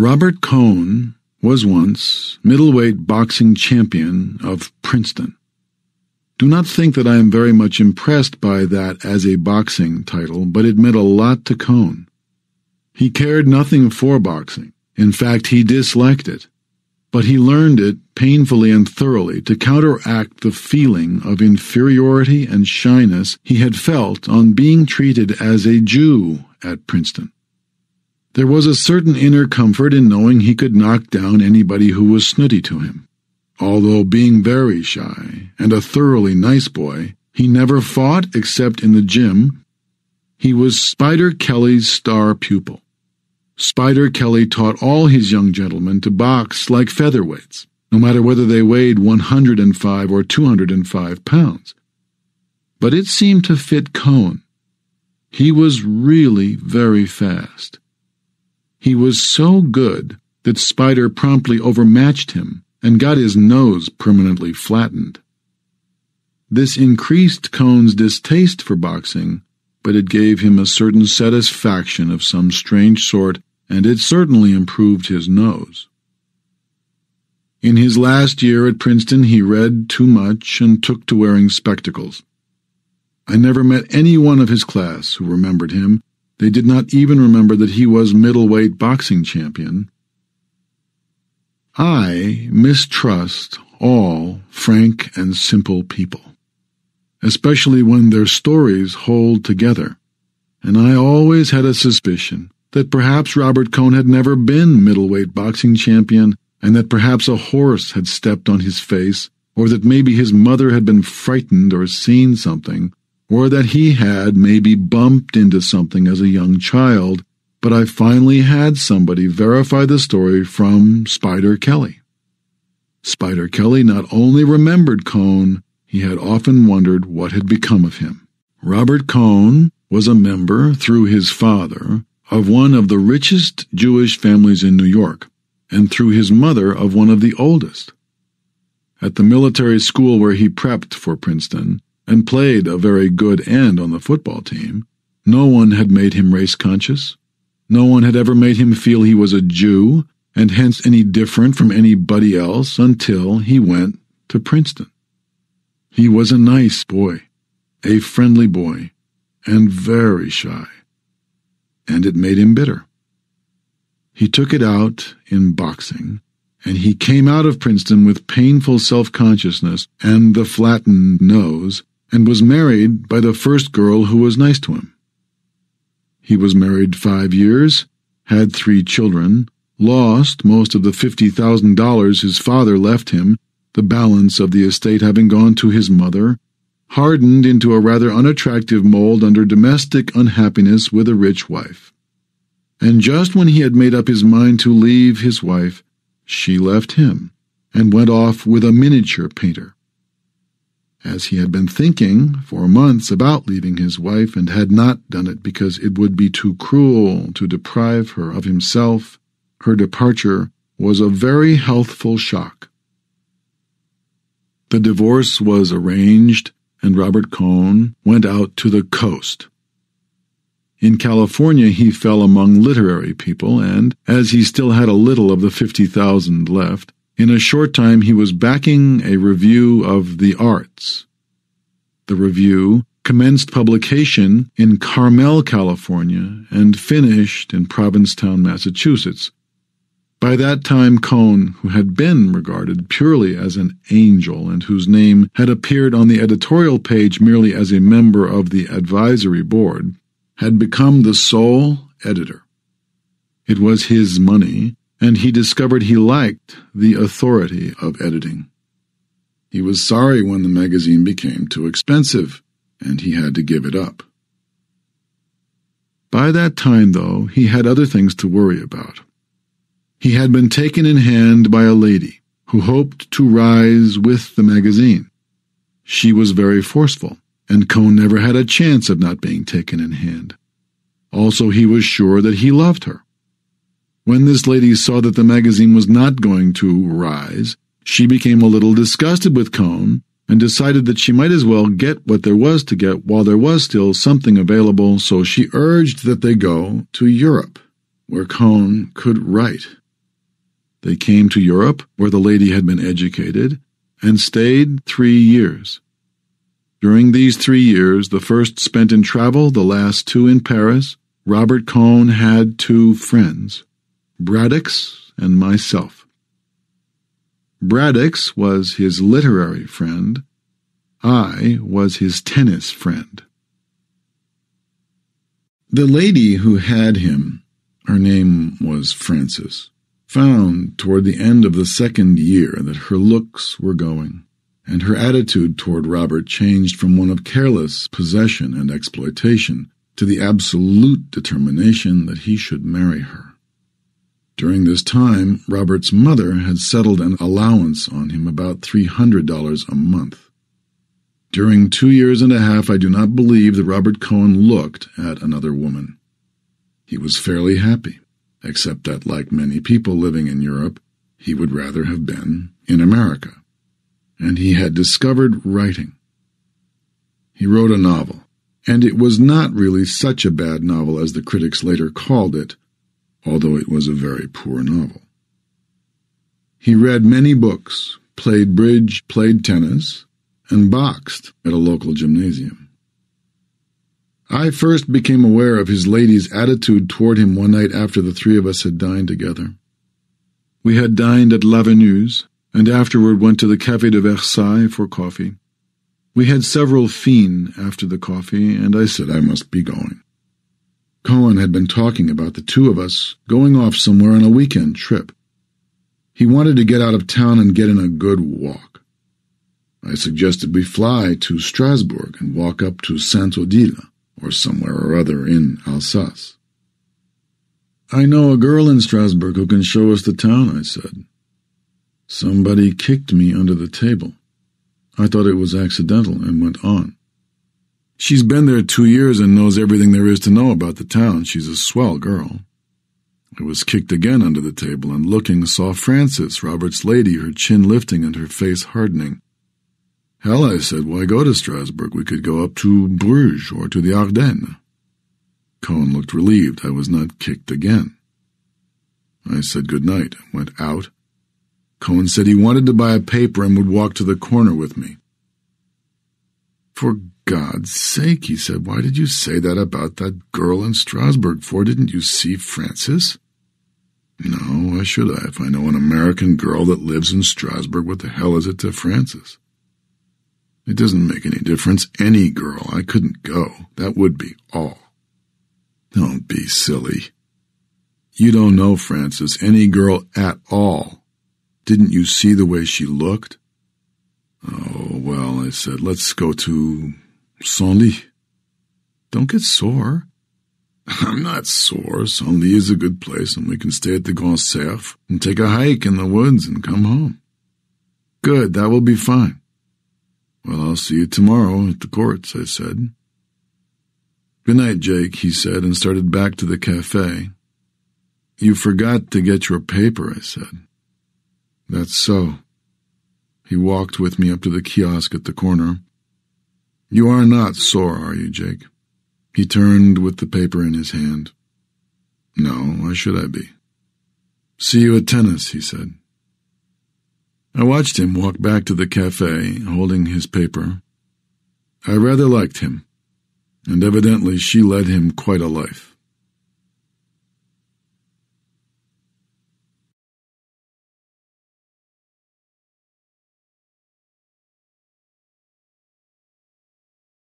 Robert Cohn was once middleweight boxing champion of Princeton. Do not think that I am very much impressed by that as a boxing title, but it meant a lot to Cohn. He cared nothing for boxing. In fact, he disliked it. But he learned it painfully and thoroughly to counteract the feeling of inferiority and shyness he had felt on being treated as a Jew at Princeton. There was a certain inner comfort in knowing he could knock down anybody who was snooty to him. Although being very shy and a thoroughly nice boy, he never fought except in the gym. He was Spider Kelly's star pupil. Spider Kelly taught all his young gentlemen to box like featherweights, no matter whether they weighed 105 or 205 pounds. But it seemed to fit Cohn. He was really very fast. He was so good that Spider promptly overmatched him and got his nose permanently flattened. This increased Cohn's distaste for boxing, but it gave him a certain satisfaction of some strange sort, and it certainly improved his nose. In his last year at Princeton, he read too much and took to wearing spectacles. I never met any one of his class who remembered him. They did not even remember that he was middleweight boxing champion. I mistrust all frank and simple people, especially when their stories hold together, and I always had a suspicion that perhaps Robert Cohn had never been middleweight boxing champion, and that perhaps a horse had stepped on his face, or that maybe his mother had been frightened or seen something, or that he had maybe bumped into something as a young child, but I finally had somebody verify the story from Spider Kelly. Spider Kelly not only remembered Cohn, he had often wondered what had become of him. Robert Cohn was a member, through his father, of one of the richest Jewish families in New York, and through his mother of one of the oldest. At the military school where he prepped for Princeton, and played a very good end on the football team, no one had made him race-conscious. No one had ever made him feel he was a Jew, and hence any different from anybody else until he went to Princeton. He was a nice boy, a friendly boy, and very shy, and it made him bitter. He took it out in boxing, and he came out of Princeton with painful self-consciousness and the flattened nose, and was married by the first girl who was nice to him. He was married 5 years, had 3 children, lost most of the $50,000 his father left him, the balance of the estate having gone to his mother, hardened into a rather unattractive mold under domestic unhappiness with a rich wife. And just when he had made up his mind to leave his wife, she left him and went off with a miniature painter. As he had been thinking for months about leaving his wife and had not done it because it would be too cruel to deprive her of himself, her departure was a very healthful shock. The divorce was arranged, and Robert Cohn went out to the coast. In California he fell among literary people, and, as he still had a little of the $50,000 left, in a short time he was backing a review of the arts. The review commenced publication in Carmel, California, and finished in Provincetown, Massachusetts. By that time Cohn, who had been regarded purely as an angel and whose name had appeared on the editorial page merely as a member of the advisory board, had become the sole editor. It was his money, and he discovered he liked the authority of editing. He was sorry when the magazine became too expensive, and he had to give it up. By that time, though, he had other things to worry about. He had been taken in hand by a lady who hoped to rise with the magazine. She was very forceful, and Cohn never had a chance of not being taken in hand. Also, he was sure that he loved her. When this lady saw that the magazine was not going to rise, she became a little disgusted with Cohn and decided that she might as well get what there was to get while there was still something available, so she urged that they go to Europe, where Cohn could write They came to Europe, where the lady had been educated, and stayed 3 years. During these 3 years, the first spent in travel, the last 2 in Paris, Robert Cohn had 2 friends, Braddock's and myself. Braddock's was his literary friend. I was his tennis friend. The lady who had him, her name was Frances, found toward the end of the 2nd year that her looks were going, and her attitude toward Robert changed from one of careless possession and exploitation to the absolute determination that he should marry her. During this time, Robert's mother had settled an allowance on him about $300 a month. During 2 years and a half, I do not believe that Robert Cohn looked at another woman. He was fairly happy, except that, like many people living in Europe, he would rather have been in America. And he had discovered writing. He wrote a novel, and it was not really such a bad novel as the critics later called it, although it was a very poor novel. He read many books, played bridge, played tennis, and boxed at a local gymnasium. I first became aware of his lady's attitude toward him one night after the 3 of us had dined together. We had dined at Lavenue's, and afterward went to the Café de Versailles for coffee. We had several fines after the coffee, and I said I must be going. Cohen had been talking about the 2 of us going off somewhere on a weekend trip. He wanted to get out of town and get in a good walk. I suggested we fly to Strasbourg and walk up to Saint-Odile, or somewhere or other in Alsace. I know a girl in Strasbourg who can show us the town, I said. Somebody kicked me under the table. I thought it was accidental and went on. She's been there 2 years and knows everything there is to know about the town. She's a swell girl. I was kicked again under the table and looking saw Frances, Robert's lady, her chin lifting and her face hardening. Hell, I said, why go to Strasbourg? We could go up to Bruges or to the Ardennes. Cohen looked relieved I was not kicked again. I said good night and went out. Cohen said he wanted to buy a paper and would walk to the corner with me. For God's sake, he said, why did you say that about that girl in Strasbourg for? Didn't you see Frances? No, why should I? If I know an American girl that lives in Strasbourg, what the hell is it to Frances? It doesn't make any difference. Any girl. I couldn't go. That would be all. Don't be silly. You don't know Frances. Any girl at all. Didn't you see the way she looked? Oh, well, I said, let's go to Senlis. Don't get sore. I'm not sore. Senlis is a good place, and we can stay at the Grand Cerf and take a hike in the woods and come home. Good, that will be fine. Well, I'll see you tomorrow at the courts, I said. Good night, Jake, he said, and started back to the cafe. You forgot to get your paper, I said. That's so. He walked with me up to the kiosk at the corner. You are not sore, are you, Jake? He turned with the paper in his hand. No, why should I be? See you at tennis, he said. I watched him walk back to the cafe, holding his paper. I rather liked him, and evidently she led him quite a life.